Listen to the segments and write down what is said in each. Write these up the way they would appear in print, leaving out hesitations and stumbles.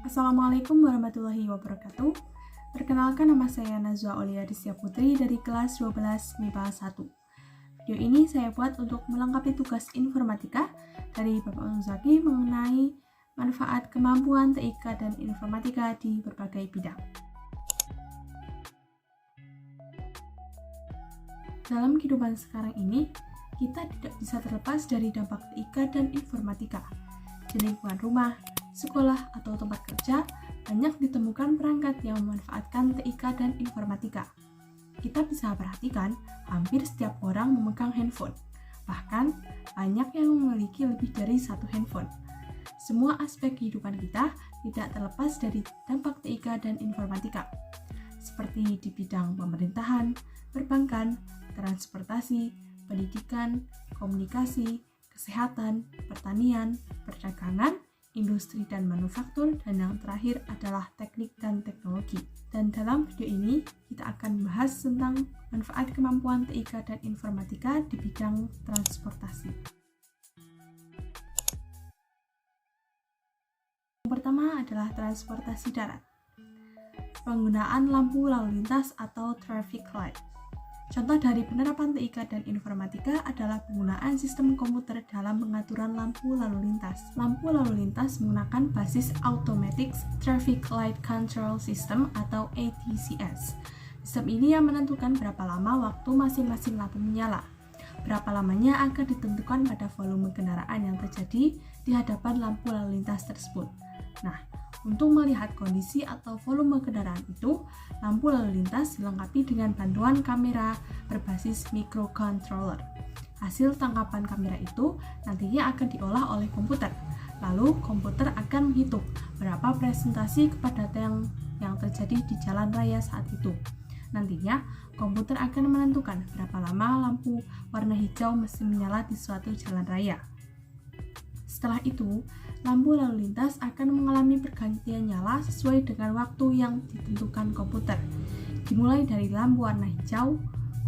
Assalamualaikum warahmatullahi wabarakatuh. Perkenalkan, nama saya Nazwa Aulia Rizya Putri dari kelas 12 MIPA 1. Video ini saya buat untuk melengkapi tugas informatika dari Bapak Uzaki mengenai manfaat kemampuan TIK dan informatika di berbagai bidang. Dalam kehidupan sekarang ini, kita tidak bisa terlepas dari dampak TIK dan informatika. Di lingkungan rumah, sekolah, atau tempat kerja, banyak ditemukan perangkat yang memanfaatkan TIK dan informatika. Kita bisa perhatikan, hampir setiap orang memegang handphone. Bahkan, banyak yang memiliki lebih dari satu handphone. Semua aspek kehidupan kita tidak terlepas dari dampak TIK dan informatika, seperti di bidang pemerintahan, perbankan, transportasi, pendidikan, komunikasi, kesehatan, pertanian, perdagangan, industri dan manufaktur, dan yang terakhir adalah teknik dan teknologi. Dan dalam video ini, kita akan membahas tentang manfaat kemampuan TIK dan informatika di bidang transportasi. Yang pertama adalah transportasi darat. Penggunaan lampu lalu lintas atau traffic light. Contoh dari penerapan TIK dan informatika adalah penggunaan sistem komputer dalam pengaturan lampu lalu lintas. Lampu lalu lintas menggunakan basis Automatic Traffic Light Control System atau ATCS. Sistem ini yang menentukan berapa lama waktu masing-masing lampu menyala. Berapa lamanya akan ditentukan pada volume kendaraan yang terjadi di hadapan lampu lalu lintas tersebut. Nah, untuk melihat kondisi atau volume kendaraan itu, lampu lalu lintas dilengkapi dengan bantuan kamera berbasis microcontroller. Hasil tangkapan kamera itu nantinya akan diolah oleh komputer. Lalu komputer akan menghitung berapa presentasi kepadatan yang terjadi di jalan raya saat itu. Nantinya komputer akan menentukan berapa lama lampu warna hijau mesti menyala di suatu jalan raya. Setelah itu, lampu lalu lintas akan mengalami pergantian nyala sesuai dengan waktu yang ditentukan komputer, dimulai dari lampu warna hijau,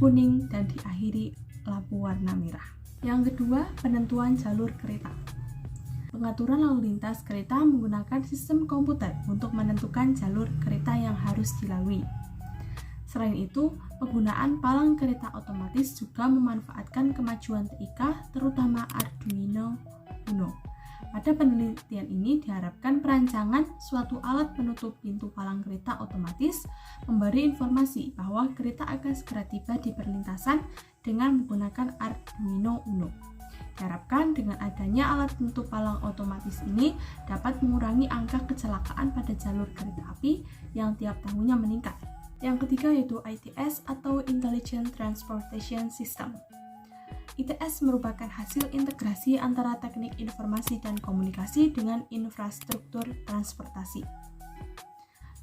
kuning, dan diakhiri lampu warna merah. Yang kedua, penentuan jalur kereta. Pengaturan lalu lintas kereta menggunakan sistem komputer untuk menentukan jalur kereta yang harus dilalui. Selain itu, penggunaan palang kereta otomatis juga memanfaatkan kemajuan TIK, terutama Arduino Uno. Pada penelitian ini diharapkan perancangan suatu alat penutup pintu palang kereta otomatis memberi informasi bahwa kereta akan segera tiba di perlintasan dengan menggunakan Arduino Uno. Diharapkan dengan adanya alat penutup palang otomatis ini dapat mengurangi angka kecelakaan pada jalur kereta api yang tiap tahunnya meningkat. Yang ketiga yaitu ITS atau Intelligent Transportation System. ITS merupakan hasil integrasi antara teknik informasi dan komunikasi dengan infrastruktur transportasi.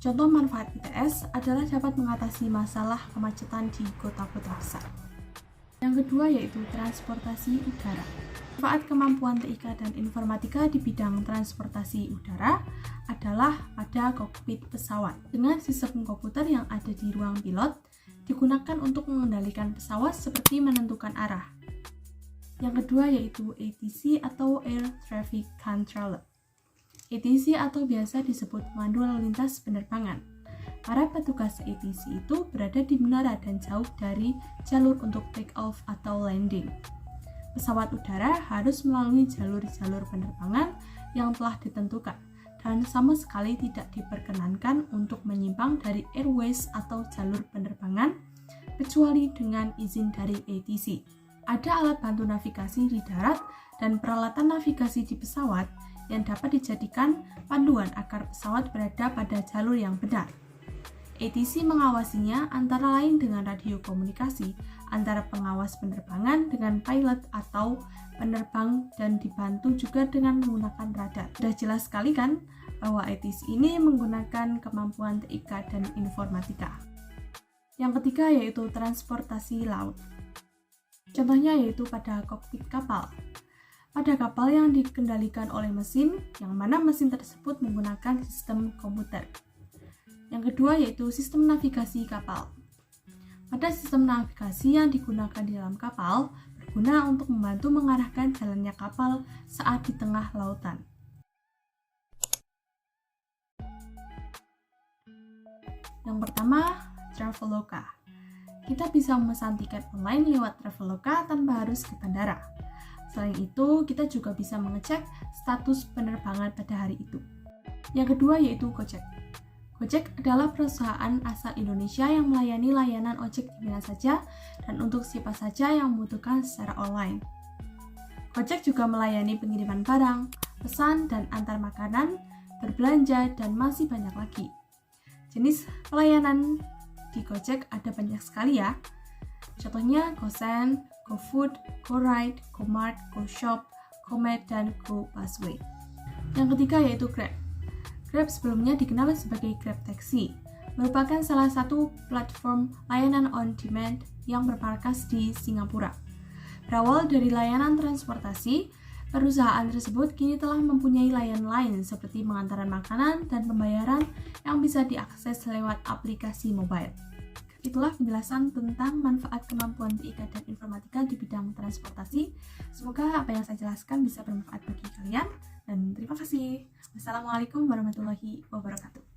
Contoh manfaat ITS adalah dapat mengatasi masalah kemacetan di kota-kota besar. Yang kedua yaitu transportasi udara. Manfaat kemampuan TIK dan informatika di bidang transportasi udara adalah pada kokpit pesawat. Dengan sistem komputer yang ada di ruang pilot, digunakan untuk mengendalikan pesawat seperti menentukan arah. Yang kedua yaitu ATC atau Air Traffic Controller. ATC atau biasa disebut pemandu lalu lintas penerbangan. Para petugas ATC itu berada di menara dan jauh dari jalur untuk take off atau landing. Pesawat udara harus melalui jalur-jalur penerbangan yang telah ditentukan dan sama sekali tidak diperkenankan untuk menyimpang dari airways atau jalur penerbangan kecuali dengan izin dari ATC. Ada alat bantu navigasi di darat dan peralatan navigasi di pesawat yang dapat dijadikan panduan agar pesawat berada pada jalur yang benar. ATC mengawasinya antara lain dengan radio komunikasi antara pengawas penerbangan dengan pilot atau penerbang dan dibantu juga dengan menggunakan radar. Sudah jelas sekali kan bahwa ATC ini menggunakan kemampuan TIK dan informatika. Yang ketiga yaitu transportasi laut. Contohnya yaitu pada kokpit kapal. Pada kapal yang dikendalikan oleh mesin, yang mana mesin tersebut menggunakan sistem komputer. Yang kedua yaitu sistem navigasi kapal. Pada sistem navigasi yang digunakan di dalam kapal, berguna untuk membantu mengarahkan jalannya kapal saat di tengah lautan. Yang pertama, Traveloka. Kita bisa memesan tiket online lewat Traveloka tanpa harus ke bandara. Selain itu, kita juga bisa mengecek status penerbangan pada hari itu. Yang kedua yaitu Gojek. Gojek adalah perusahaan asal Indonesia yang melayani layanan ojek di mana saja dan untuk siapa saja yang membutuhkan secara online. Gojek juga melayani pengiriman barang, pesan dan antar makanan, berbelanja, dan masih banyak lagi. Jenis pelayanan di Gojek ada banyak sekali ya. Contohnya GoSend, GoFood, GoRide, GoMart, GoShop, GoMed, dan GoBusway. Yang ketiga yaitu Grab. Grab sebelumnya dikenal sebagai Grab Taxi, merupakan salah satu platform layanan on-demand yang bermarkas di Singapura. Berawal dari layanan transportasi, perusahaan tersebut kini telah mempunyai layanan lain seperti pengantaran makanan dan pembayaran yang bisa diakses lewat aplikasi mobile. Itulah penjelasan tentang manfaat kemampuan TIK dan informatika di bidang transportasi. Semoga apa yang saya jelaskan bisa bermanfaat bagi kalian, dan terima kasih. Wassalamualaikum warahmatullahi wabarakatuh.